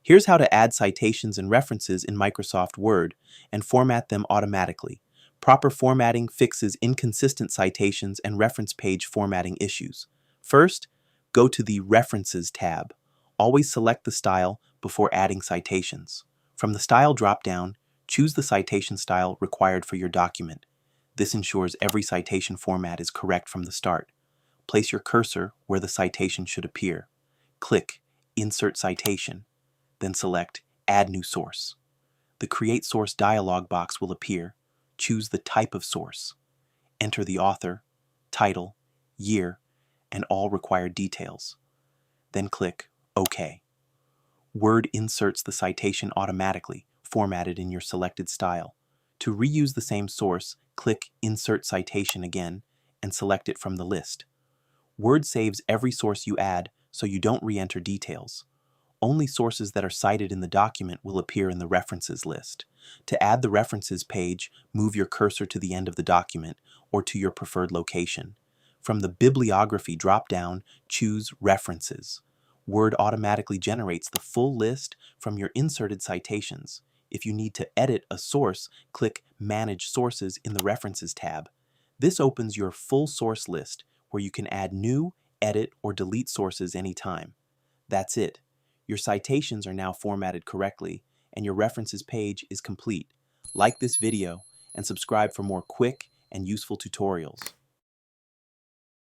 Here's how to add citations and references in Microsoft Word and format them automatically. Proper formatting fixes inconsistent citations and reference page formatting issues. First, go to the References tab. Always select the style before adding citations. From the Style drop-down, choose the citation style required for your document. This ensures every citation format is correct from the start. Place your cursor where the citation should appear. Click Insert Citation, then select Add New Source. The Create Source dialog box will appear. Choose the type of source. Enter the author, title, year, and all required details. Then click OK. Word inserts the citation automatically, formatted in your selected style. To reuse the same source, click Insert Citation again and select it from the list. Word saves every source you add, so you don't re-enter details. Only sources that are cited in the document will appear in the References list. To add the References page, move your cursor to the end of the document or to your preferred location. From the Bibliography drop-down, choose References. Word automatically generates the full list from your inserted citations. If you need to edit a source, click Manage Sources in the References tab. This opens your full source list, where you can add new, edit, or delete sources anytime. That's it. Your citations are now formatted correctly, and your references page is complete. Like this video and subscribe for more quick and useful tutorials.